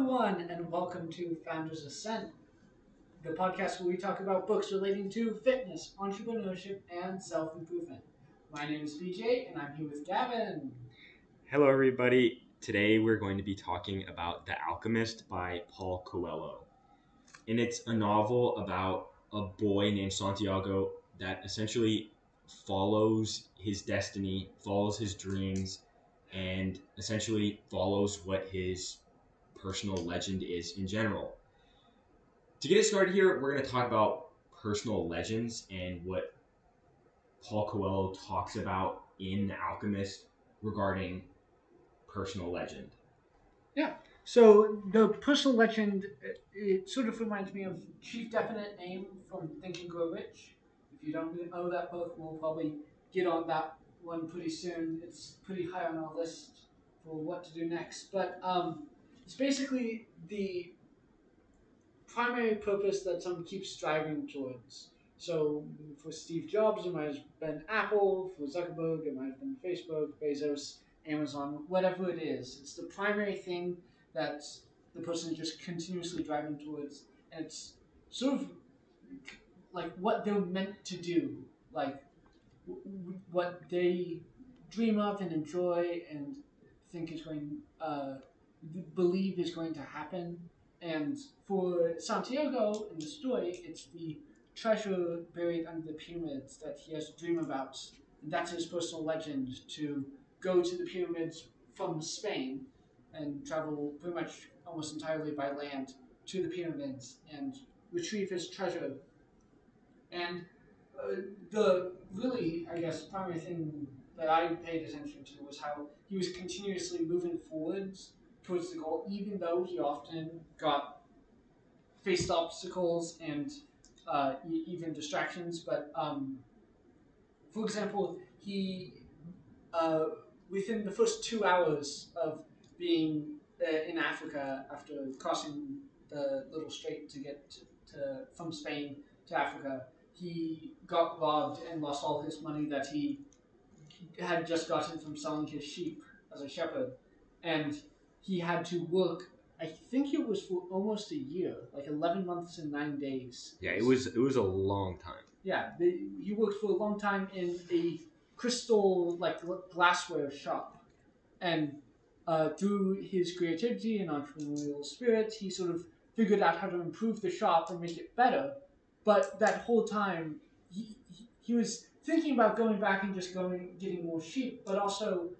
everyone, and welcome to Founders Ascent, the podcast where we talk about books relating to fitness, entrepreneurship, and self improvement. My name is BJ, and I'm here with Gavin. Hello, everybody. Today we're going to be talking about The Alchemist by Paul Coelho. And it's a novel about a boy named Santiago that essentially follows his destiny, follows his dreams, and essentially follows what his personal legend is in general. To get it started here, we're going to talk about personal legends and what Paul Coelho talks about in The Alchemist regarding personal legend. Yeah. So the personal legend, it sort of reminds me of Chief Definite Aim from Think and Grow Rich. If you don't know that book, we'll probably get on that one pretty soon. It's pretty high on our list for what to do next. But it's basically the primary purpose that someone keeps striving towards. So for Steve Jobs, it might have been Apple. For Zuckerberg, it might have been Facebook, Bezos, Amazon, whatever it is. It's the primary thing that the person is just continuously driving towards, and it's sort of like what they're meant to do, like what they dream of and enjoy and think is going, believe is going to happen. And for Santiago in the story, it's the treasure buried under the pyramids that he has to dream about. And that's his personal legend, to go to the pyramids from Spain and travel pretty much almost entirely by land to the pyramids and retrieve his treasure. And the really, I guess, primary thing that I paid attention to was how he was continuously moving forwards towards the goal, even though he often got faced obstacles and even distractions. But for example, he uh, within the first 2 hours of being in Africa after crossing the little strait to get from Spain to Africa, he got robbed and lost all his money that he had just gotten from selling his sheep as a shepherd, and he had to work. I think it was for almost a year, like 11 months and 9 days. Yeah, it was a long time. Yeah, he worked for a long time in a crystal like glassware shop, and through his creativity and entrepreneurial spirit, he sort of figured out how to improve the shop and make it better. But that whole time, he was thinking about going back and just going getting more sheep, but also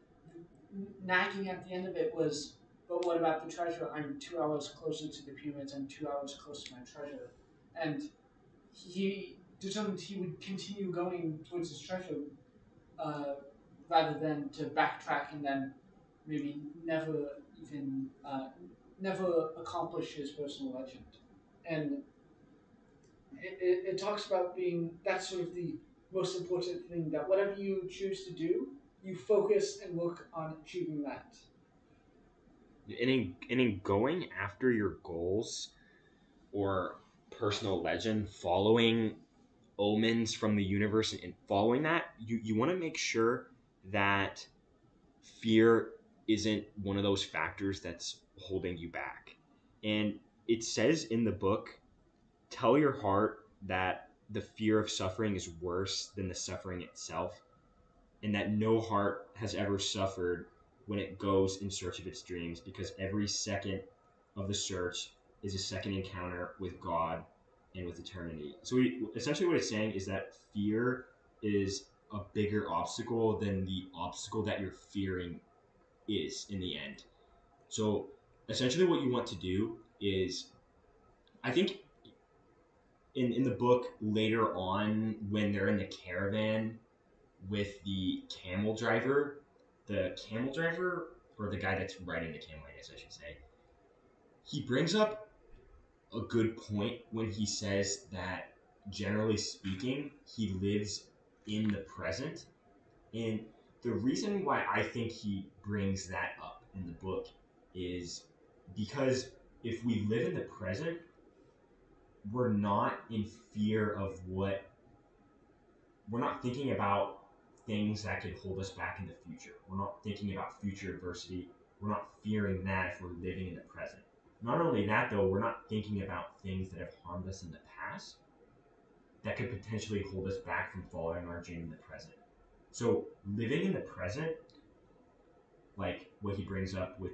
nagging at the end of it was, but what about the treasure? I'm 2 hours closer to the pyramids. I'm 2 hours closer to my treasure, and he determined he would continue going towards his treasure uh, rather than to backtrack and then maybe even never accomplish his personal legend. And it talks about being that's sort of the most important thing, that whatever you choose to do, you focus and work on achieving that. And in going after your goals or personal legend, following omens from the universe and following that, you want to make sure that fear isn't one of those factors that's holding you back. And it says in the book, tell your heart that the fear of suffering is worse than the suffering itself, and that no heart has ever suffered when it goes in search of its dreams, because every second of the search is a second encounter with God and with eternity. So essentially what it's saying is that fear is a bigger obstacle than the obstacle that you're fearing is in the end. So essentially what you want to do is, I think in the book later on, when they're in the caravan with the camel driver, or the guy that's riding the camel, I guess I should say, he brings up a good point when he says that generally speaking, he lives in the present. And the reason why I think he brings that up in the book is because if we live in the present, we're not in fear of what we're not thinking about things that could hold us back in the future. We're not thinking about future adversity. We're not fearing that if we're living in the present. Not only that, though, we're not thinking about things that have harmed us in the past that could potentially hold us back from following our dream in the present. So living in the present, like what he brings up with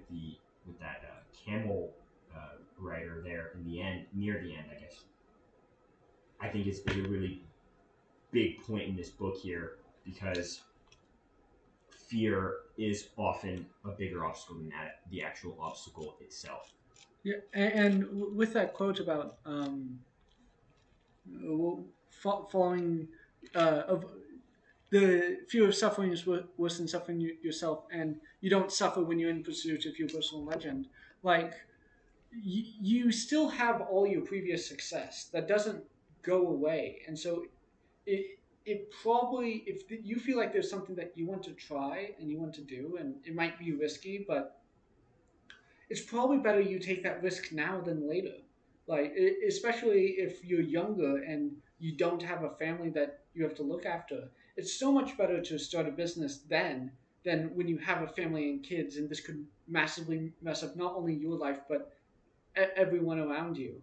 that camel rider there in the end, near the end, I guess, I think is a really big point in this book here because fear is often a bigger obstacle than the actual obstacle itself. Yeah, and with that quote about following of the fear of suffering is worse than suffering yourself, and you don't suffer when you're in pursuit of your personal legend. Like you still have all your previous success that doesn't go away, and so it probably if you feel like there's something that you want to try and you want to do, and it might be risky, but it's probably better you take that risk now than later. Like especially if you're younger and you don't have a family that you have to look after. It's so much better to start a business then than when you have a family and kids, and this could massively mess up not only your life but everyone around you.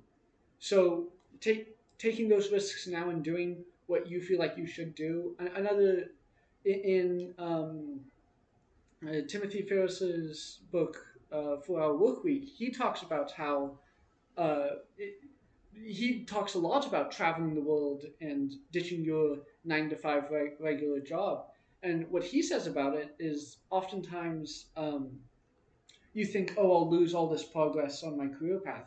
So taking those risks now and doing what you feel like you should do. Another in Timothy Ferris's book for our work week, he talks about how uh, it, he talks a lot about traveling the world and ditching your 9 to 5 regular job. And what he says about it is oftentimes you think, oh, I'll lose all this progress on my career path.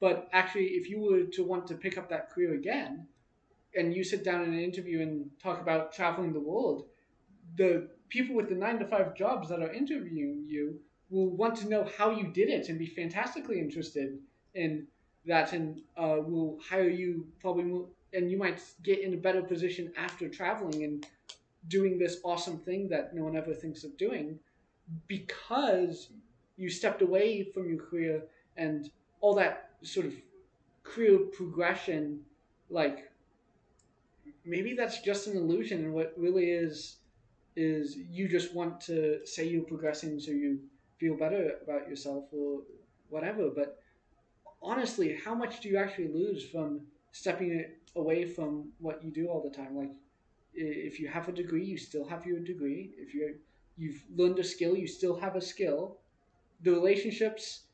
But actually, if you were to want to pick up that career again, and you sit down in an interview and talk about traveling the world, the people with the 9 to 5 jobs that are interviewing you will want to know how you did it and be fantastically interested in that, and will hire you probably more, and you might get in a better position after traveling and doing this awesome thing that no one ever thinks of doing because you stepped away from your career and all that sort of career progression. Like maybe that's just an illusion, and what really is you just want to say you're progressing so you feel better about yourself or whatever. But honestly, how much do you actually lose from stepping away from what you do all the time? Like if you have a degree, you still have your degree. If you've learned a skill, you still have a skill. The relationships,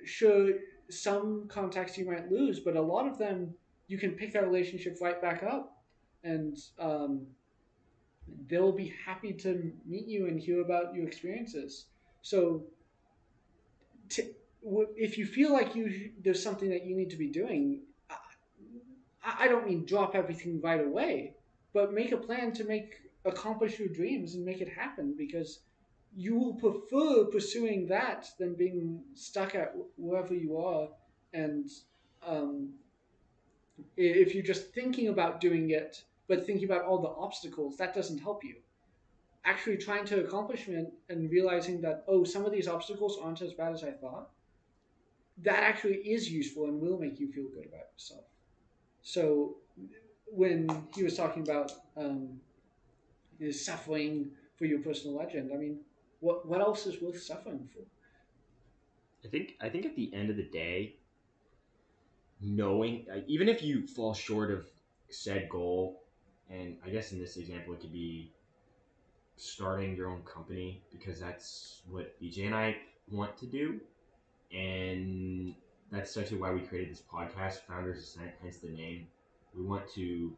sure, some contacts you might lose, but a lot of them you can pick that relationship right back up, and they'll be happy to meet you and hear about your experiences. So, to, if you feel like there's something that you need to be doing, I don't mean drop everything right away, but make a plan to accomplish your dreams and make it happen, because you will prefer pursuing that than being stuck at wherever you are. And um, if you're just thinking about doing it but thinking about all the obstacles, that doesn't help you. Actually trying to accomplish it and realizing that, oh, some of these obstacles aren't as bad as I thought, that actually is useful and will make you feel good about yourself. So when he was talking about suffering for your personal legend, I mean, what else is worth suffering for? I think at the end of the day, knowing even if you fall short of said goal, and I guess in this example it could be starting your own company because that's what BJ and I want to do, and that's essentially why we created this podcast, Founders Ascent, hence the name. We want to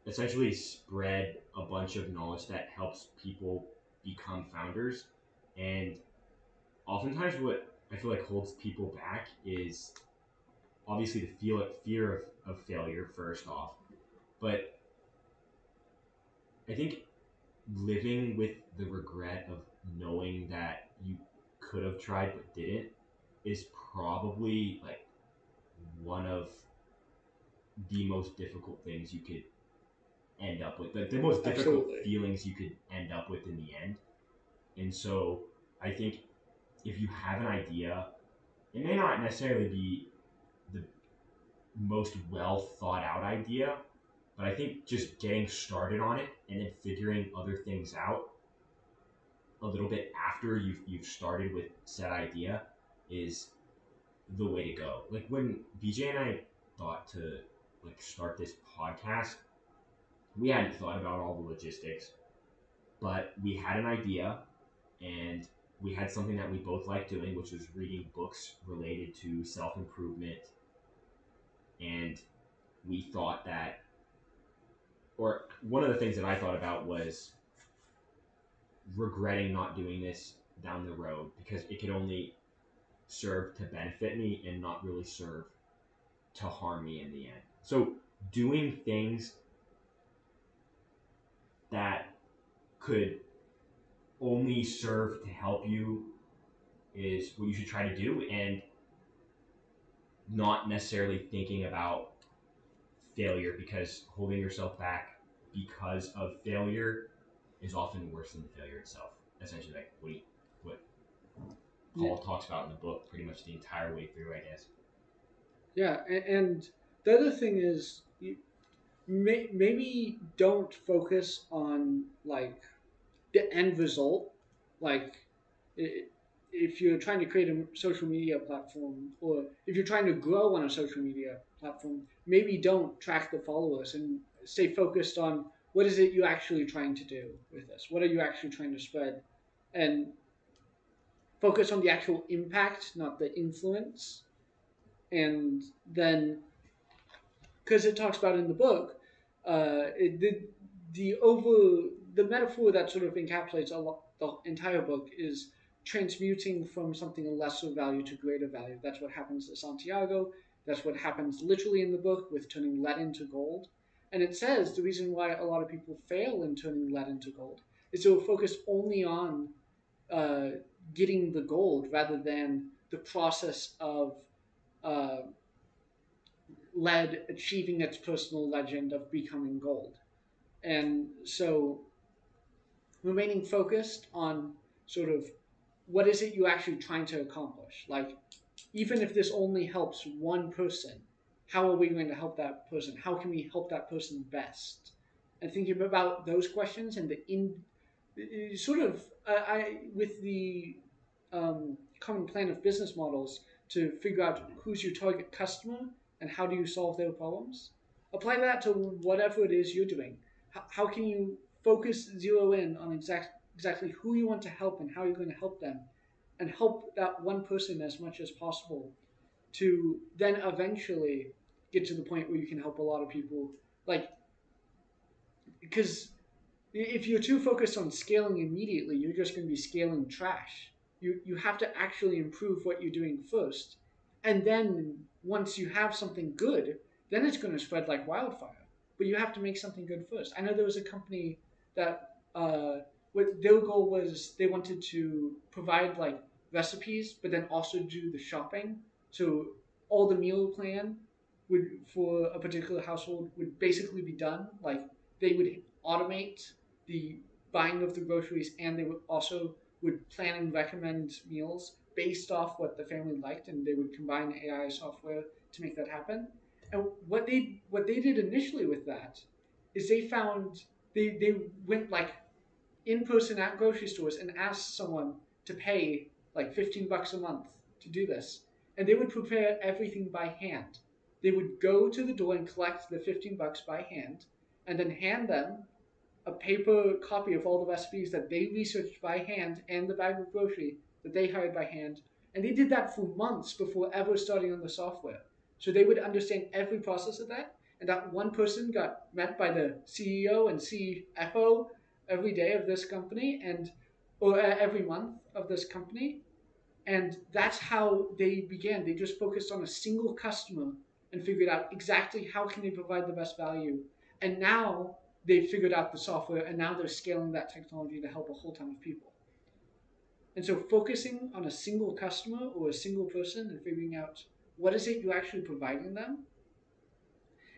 essentially spread a bunch of knowledge that helps people become founders, and oftentimes what I feel like holds people back is obviously the fear of failure first off, but I think living with the regret of knowing that you could have tried but didn't is probably like one of the most difficult things you could end up with, like the most difficult Absolutely. feelings you could end up with in the end. And so I think if you have an idea, it may not necessarily be the most well thought out idea, but I think just getting started on it and then figuring other things out a little bit after you've started with said idea is the way to go. Like when BJ and I thought to like start this podcast, we hadn't thought about all the logistics, but we had an idea and we had something that we both liked doing, which was reading books related to self improvement. And we thought that, or one of the things that I thought about was regretting not doing this down the road because it could only serve to benefit me and not really serve to harm me in the end. So, doing things that could only serve to help you is what you should try to do, and not necessarily thinking about failure, because holding yourself back because of failure is often worse than the failure itself. Essentially, like what Yeah, Paul talks about in the book pretty much the entire way through, I guess. yeah, and the other thing is, maybe don't focus on like the end result. Like, if you're trying to create a social media platform, or if you're trying to grow on a social media platform, maybe don't track the followers and stay focused on what is it you're actually trying to do with this. What are you actually trying to spread, and focus on the actual impact, not the influence. And then, because it talks about in the book, the over the metaphor that sort of encapsulates the entire book is transmuting from something of lesser value to greater value. That's what happens to Santiago. That's what happens literally in the book with turning lead into gold. And it says the reason why a lot of people fail in turning lead into gold is they're focused only on uh, getting the gold rather than the process of uh, lead achieving its personal legend of becoming gold. And so remaining focused on sort of what is it you're actually trying to accomplish. Like, even if this only helps one person, how are we going to help that person? How can we help that person best? And thinking about those questions and the in sort of I with the common plan of business models to figure out who's your target customer and how do you solve their problems. Apply that to whatever it is you're doing. How can you focus, zero in on exactly who you want to help and how you're going to help them, and help that one person as much as possible to then eventually get to the point where you can help a lot of people. Like, because if you're too focused on scaling immediately, you're just going to be scaling trash. You have to actually improve what you're doing first, and then once you have something good, then it's going to spread like wildfire. But you have to make something good first. I know there was a company that what their goal was, they wanted to provide like recipes, but then also do the shopping. So all the meal plan would for a particular household would basically be done. Like, they would automate the buying of the groceries, and they would also would plan and recommend meals based off what the family liked, and they would combine AI software to make that happen. And what they did initially with that is they found they went like in person at grocery stores and asked someone to pay like $15 a month to do this, and they would prepare everything by hand. They would go to the door and collect the $15 by hand, and then hand them a paper copy of all the recipes that they researched by hand and the bag of grocery that they hired by hand. And they did that for months before ever starting on the software. So they would understand every process of that. And that one person got met by the CEO and CFO every day of this company, and or every month of this company. And that's how they began. They just focused on a single customer and figured out exactly how can they provide the best value. And now they've figured out the software, and now they're scaling that technology to help a whole ton of people. And so focusing on a single customer or a single person and figuring out what is it you're actually providing them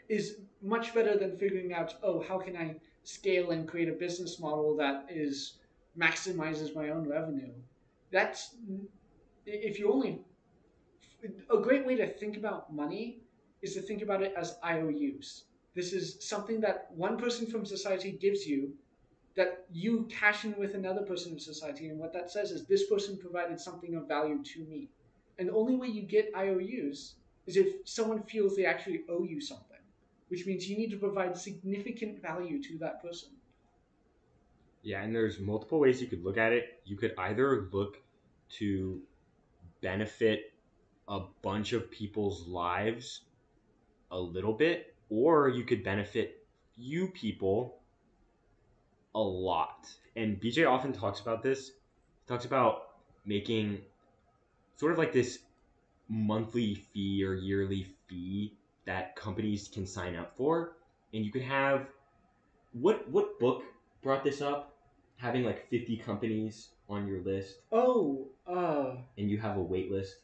is much better than figuring out, oh, how can I scale and create a business model that is maximizes my own revenue. That's if you only A great way to think about money is to think about it as IOUs. This is something that one person from society gives you that you cash in with another person in society. And what that says is this person provided something of value to me. And the only way you get IOUs is if someone feels they actually owe you something, which means you need to provide significant value to that person. Yeah, and there's multiple ways you could look at it. You could either look to benefit a bunch of people's lives a little bit, or you could benefit few people a lot. And BJ often talks about this. He talks about making sort of like this monthly fee or yearly fee that companies can sign up for. And you could have what book brought this up? Having like 50 companies on your list Oh, and you have a wait list.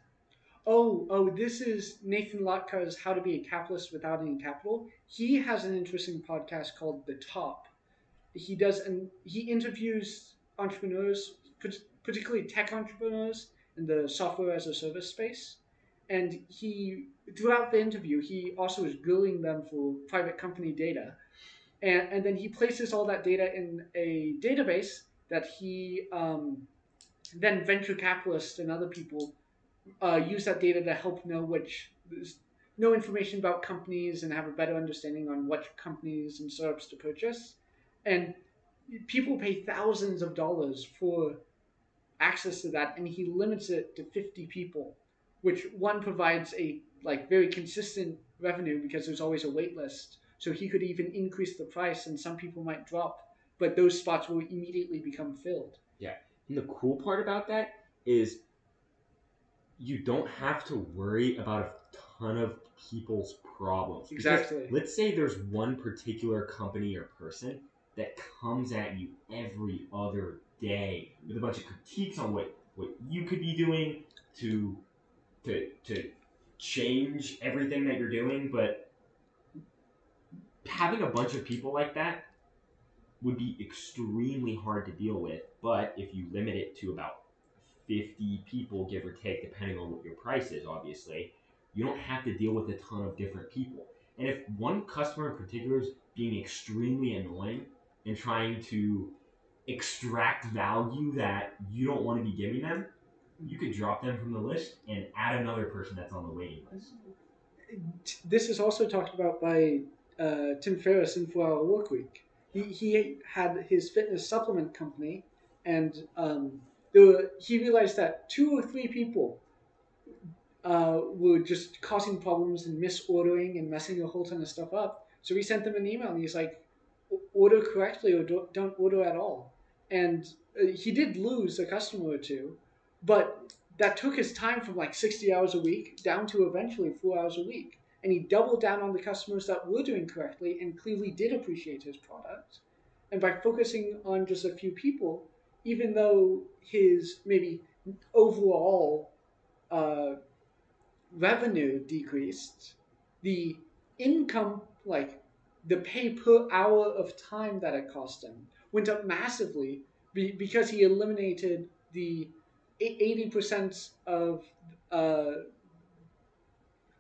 this is Nathan Lotkar's How to Be a Capitalist Without Any Capital. He has an interesting podcast called The Top. He interviews entrepreneurs, particularly tech entrepreneurs in the software as a service space. And he, throughout the interview, he also is grilling them for private company data. And then he places all that data in a database that he then venture capitalists and other people use that data to help know information about companies and have a better understanding on what companies and startups to purchase. And people pay thousands of dollars for access to that, and he limits it to 50 people, which one provides a like very consistent revenue because there's always a wait list. So he could even increase the price, and some people might drop, but those spots will immediately become filled. Yeah. And the cool part about that is you don't have to worry about a ton of people's problems. Because Exactly. let's say there's one particular company or person that comes at you every other day with a bunch of critiques on what you could be doing to to change everything that you're doing, but having a bunch of people like that would be extremely hard to deal with. But if you limit it to about 50 people, give or take, depending on what your price is, obviously, you don't have to deal with a ton of different people. And if one customer in particular is being extremely annoying and trying to extract value that you don't want to be giving them, you could drop them from the list and add another person that's on the waiting list. This is also talked about by Tim Ferriss in 4 Hour Workweek. He had his fitness supplement company, and he realized that 2 or 3 people were just causing problems and misordering and messing a whole ton of stuff up. So he sent them an email and he's like, order correctly or don't order at all. And he did lose a customer or two, but that took his time from like 60 hours a week down to eventually 4 hours a week. And he doubled down on the customers that were doing correctly and clearly did appreciate his product. And by focusing on just a few people, even though his maybe overall uh, revenue decreased, the income, like the pay per hour of time that it cost him, went up massively because he eliminated the 80% of uh,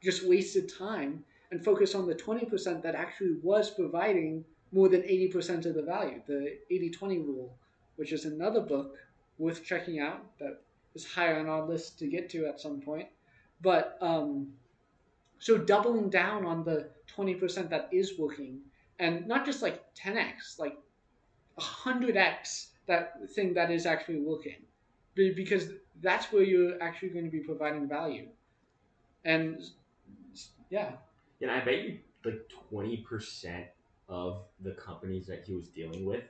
just wasted time and focused on the 20% that actually was providing more than 80% of the value, the 80-20 rule, which is another book worth checking out that is higher on our list to get to at some point. But so doubling down on the 20% that is working, and not just like 10x, like 100x that thing that is actually working, because that's where you're actually going to be providing value. And yeah, And I bet you like 20% of the companies that he was dealing with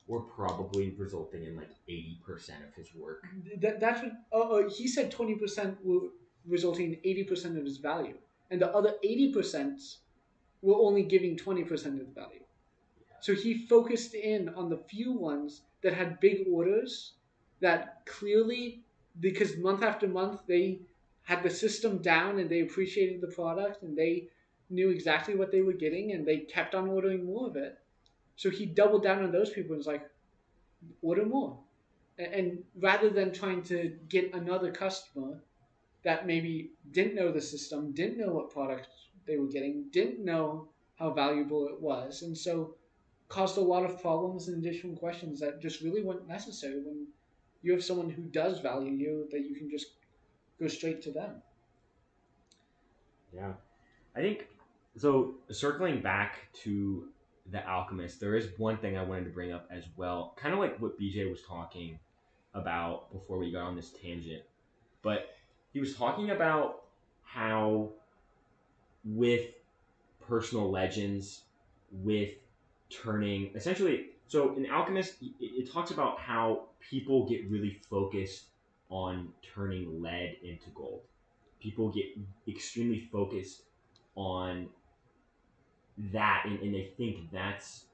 were probably resulting in like 80% of his work. that's what he said. 20% were resulting in 80% of his value, and the other 80% were only giving 20% of the value. So he focused in on the few ones that had big orders that clearly, because month after month they had the system down and they appreciated the product and they knew exactly what they were getting and they kept on ordering more of it. So he doubled down on those people and was like, order more. And rather than trying to get another customer that maybe didn't know the system, didn't know what product they were getting, didn't know how valuable it was, and so caused a lot of problems and additional questions that just really weren't necessary when you have someone who does value you that you can just go straight to them. Yeah. I think so. Circling back to the Alchemist, there is one thing I wanted to bring up as well, kind of like what BJ was talking about before we got on this tangent. But he was talking about how with personal legends, with turning essentially, so in Alchemist, it talks about how people get really focused on turning lead into gold. People get extremely focused on that, and they think that's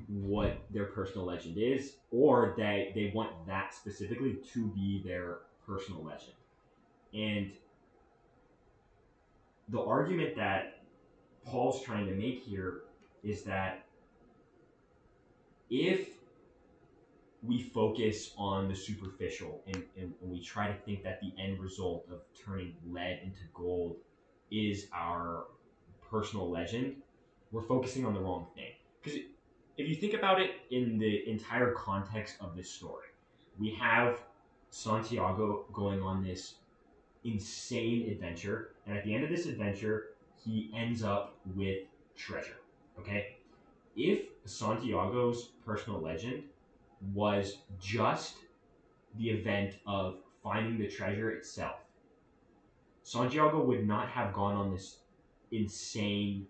what their personal legend is, or they want that specifically to be their personal legend. And the argument that Paul's trying to make here is that if we focus on the superficial, and we try to think that the end result of turning lead into gold is our personal legend, we're focusing on the wrong thing. Because if you think about it in the entire context of this story, we have Santiago going on this insane adventure, and at the end of this adventure, he ends up with treasure. Okay? If Santiago's personal legend was just the event of finding the treasure itself, Santiago would not have gone on this insane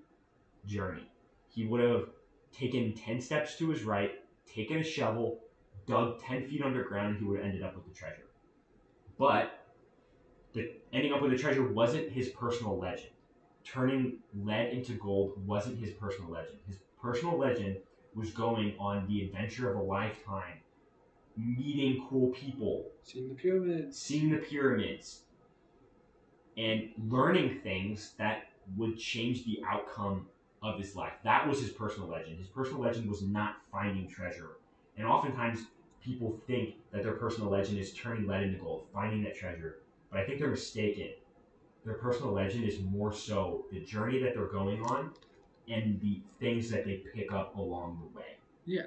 journey. He would have taken 10 steps to his right, taken a shovel, dug 10 feet underground, and he would have ended up with the treasure. But ending up with the treasure wasn't his personal legend. Turning lead into gold wasn't his personal legend. His personal legend was going on the adventure of a lifetime, meeting cool people, seeing the pyramids, and learning things that would change the outcome of his life. That was his personal legend. His personal legend was not finding treasure. And oftentimes people think that their personal legend is turning lead into gold, finding that treasure. But I think they're mistaken. Their personal legend is more so the journey that they're going on and the things that they pick up along the way. Yeah,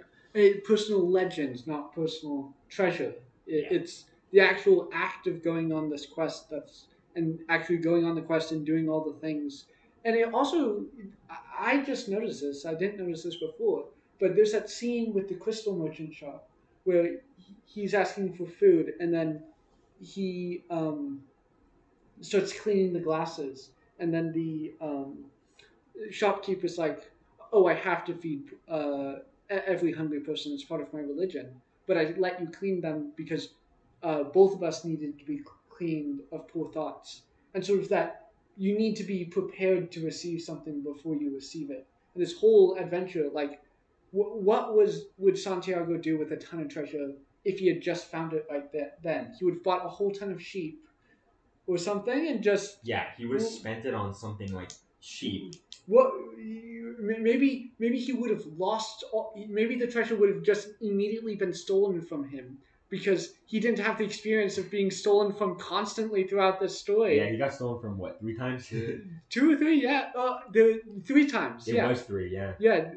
personal legends, not personal treasure. Yeah. It's the actual act of going on this quest and actually going on the quest and doing all the things. And it also, I just noticed this. I didn't notice this before, but there's that scene with the crystal merchant shop where he's asking for food, and then he starts cleaning the glasses, and then the shopkeeper's like, "Oh, I have to feed every hungry person as part of my religion, but I let you clean them because both of us needed to be cleaned of poor thoughts." And sort of that you need to be prepared to receive something before you receive it. And this whole adventure, like, what would Santiago do with a ton of treasure if he had just found it right then? He would have bought a whole ton of sheep or something and just Yeah, he would have spent it on something like sheep. what maybe he would have lost maybe the treasure would have just immediately been stolen from him because he didn't have the experience of being stolen from constantly throughout the story. Yeah, he got stolen from what, 3 times? 2 or 3, yeah. The 3 times. It Yeah, was 3, yeah. yeah.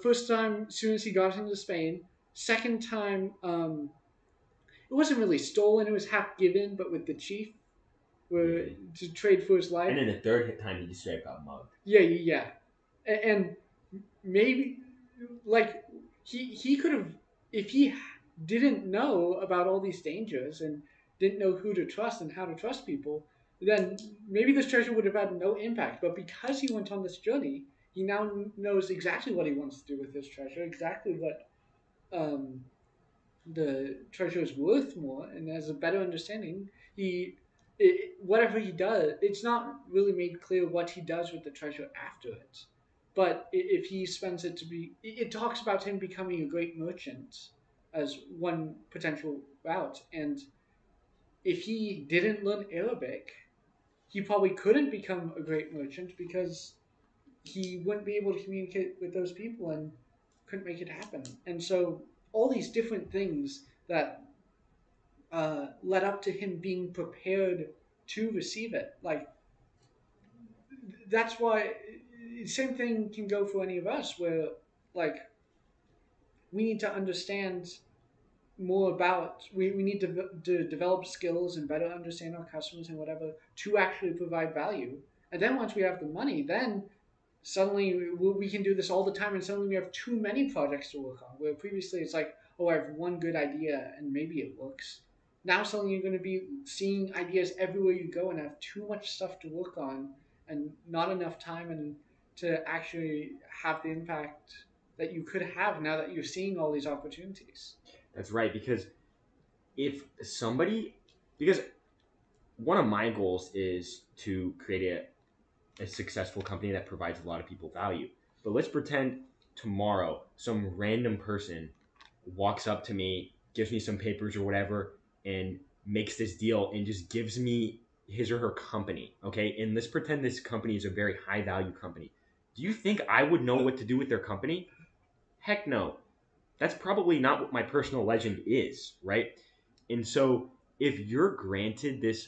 First time, as soon as he got into Spain. Second time, it wasn't really stolen; it was half given, but with the chief, where to trade for his life. And then the third time, he just straight up got mugged. Yeah. And maybe like he could have, if he didn't know about all these dangers and didn't know who to trust and how to trust people, then maybe this treasure would have had no impact. But because he went on this journey, he now knows exactly what he wants to do with this treasure, exactly what um, the treasure is worth more, and has a better understanding. Whatever he does, it's not really made clear what he does with the treasure after it. But if he spends it to be, it talks about him becoming a great merchant as one potential route. And if he didn't learn Arabic, he probably couldn't become a great merchant because he wouldn't be able to communicate with those people and couldn't make it happen. And so all these different things that led up to him being prepared to receive it. Like that's why same thing can go for any of us where like we need to understand more about we need to develop skills and better understand our customers and whatever to actually provide value. And then once we have the money, then suddenly we can do this all the time, and suddenly we have too many projects to work on. Where previously it's like, oh, I have one good idea and maybe it works. Now suddenly you're going to be seeing ideas everywhere you go and have too much stuff to work on and not enough time and to actually have the impact that you could have now that you're seeing all these opportunities. That's right, because if somebody, because one of my goals is to create a successful company that provides a lot of people value. But let's pretend tomorrow some random person walks up to me, gives me some papers or whatever, and makes this deal and just gives me his or her company. Okay. And let's pretend this company is a very high value company. Do you think I would know what to do with their company? Heck no. That's probably not what my personal legend is, right? And so if you're granted this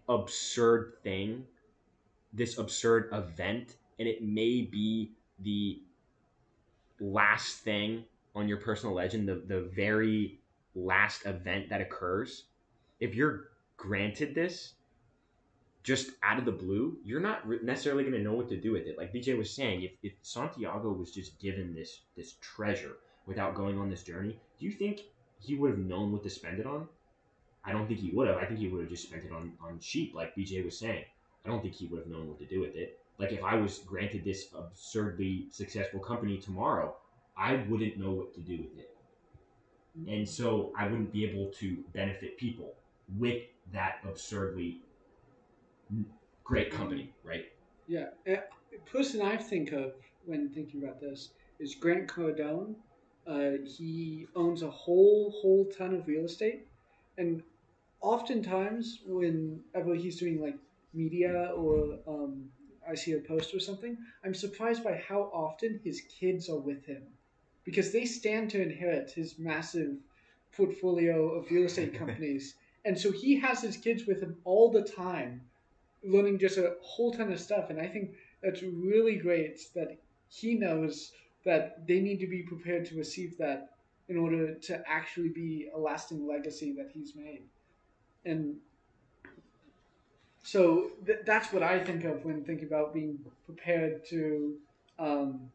absurd thing, this absurd event, and it may be the last thing on your personal legend, the very last event that occurs, if you're granted this just out of the blue, you're not necessarily going to know what to do with it. Like BJ was saying, if Santiago was just given this treasure without going on this journey, do you think he would have known what to spend it on? I don't think he would have. I think he would have just spent it on sheep, like BJ was saying. I don't think he would have known what to do with it. Like if I was granted this absurdly successful company tomorrow, I wouldn't know what to do with it. And so I wouldn't be able to benefit people with that absurdly great company, right? Yeah, a person I think of when thinking about this is Grant Cardone. He owns a whole ton of real estate, and oftentimes whenever he's doing like media or I see a post or something, I'm surprised by how often his kids are with him because they stand to inherit his massive portfolio of real estate companies. And so he has his kids with him all the time, learning just a whole ton of stuff. And I think that's really great that he knows that they need to be prepared to receive that in order to actually be a lasting legacy that he's made. And so that's what I think of when thinking about being prepared to um,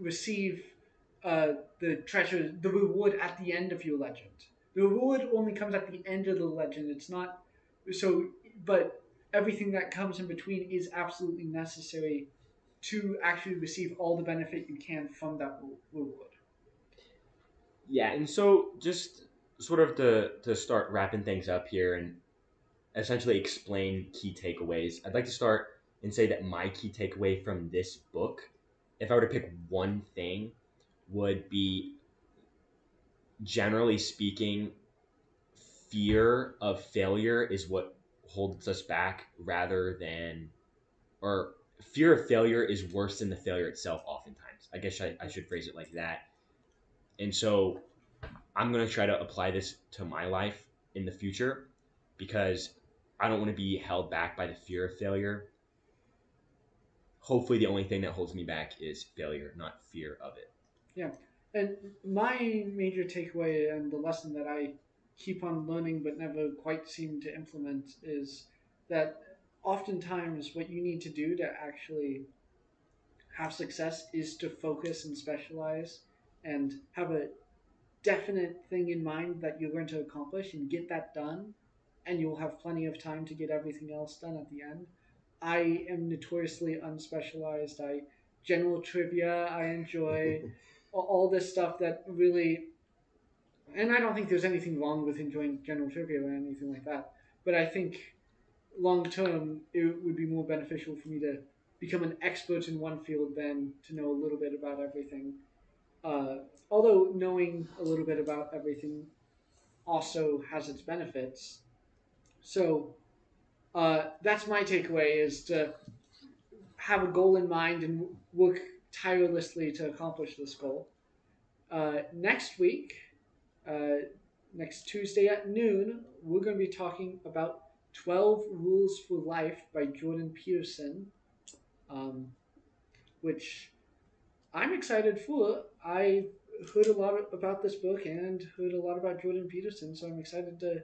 receive the treasure, the reward at the end of your legend. The reward only comes at the end of the legend. It's not so, but everything that comes in between is absolutely necessary to actually receive all the benefit you can from that reward. Yeah, and so just sort of to start wrapping things up here and essentially explain key takeaways, I'd like to start and say that my key takeaway from this book, if I were to pick one thing, would be, generally speaking, fear of failure is what holds us back rather than, or fear of failure is worse than the failure itself oftentimes. I guess I should phrase it like that. And so I'm going to try to apply this to my life in the future because I don't want to be held back by the fear of failure. Hopefully, the only thing that holds me back is failure, not fear of it. Yeah. And my major takeaway and the lesson that I keep on learning but never quite seem to implement is that oftentimes what you need to do to actually have success is to focus and specialize and have a definite thing in mind that you're going to accomplish and get that done, and you'll have plenty of time to get everything else done at the end. I am notoriously unspecialized. I general trivia. I enjoy all this stuff that really, and I don't think there's anything wrong with enjoying general trivia or anything like that. But I think long term, it would be more beneficial for me to become an expert in one field than to know a little bit about everything. Uh, Although knowing a little bit about everything also has its benefits. So that's my takeaway: is to have a goal in mind and work tirelessly to accomplish this goal. Next week, uh, next Tuesday at noon, we're going to be talking about 12 Rules for Life by Jordan Peterson, um, which I'm excited for. I heard a lot about this book and heard a lot about Jordan Peterson, so I'm excited to.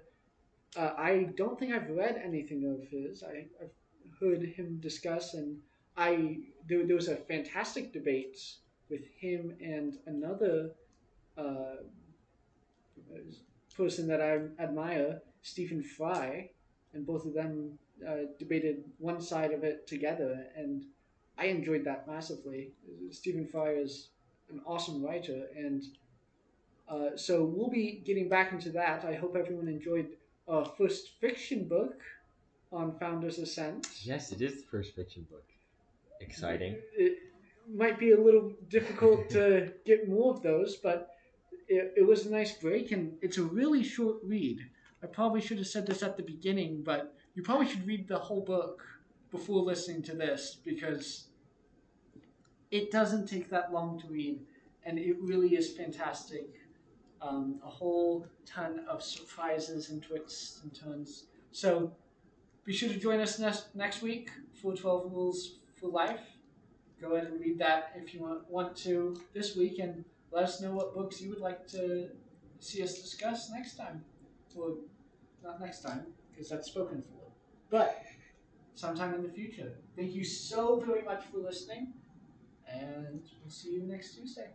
I don't think I've read anything of his. I've heard him discuss, and there was a fantastic debate with him and another uh, person that I admire, Stephen Fry, and both of them debated one side of it together, and I enjoyed that massively. Stephen Fry is an awesome writer, and so we'll be getting back into that. I hope everyone enjoyed our first fiction book on Founders Ascent. Yes, it is the first fiction book. Exciting. It might be a little difficult to get more of those, but it was a nice break, and it's a really short read. I probably should have said this at the beginning, but you probably should read the whole book before listening to this because it doesn't take that long to read, and it really is fantastic. A whole ton of surprises and twists and turns. So be sure to join us next week for 12 Rules for Life. Go ahead and read that if you want to this week, and let us know what books you would like to see us discuss next time. Well, not next time, because that's spoken for, but sometime in the future. Thank you so very much for listening, and we'll see you next Tuesday.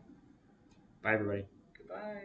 Bye, everybody. Goodbye.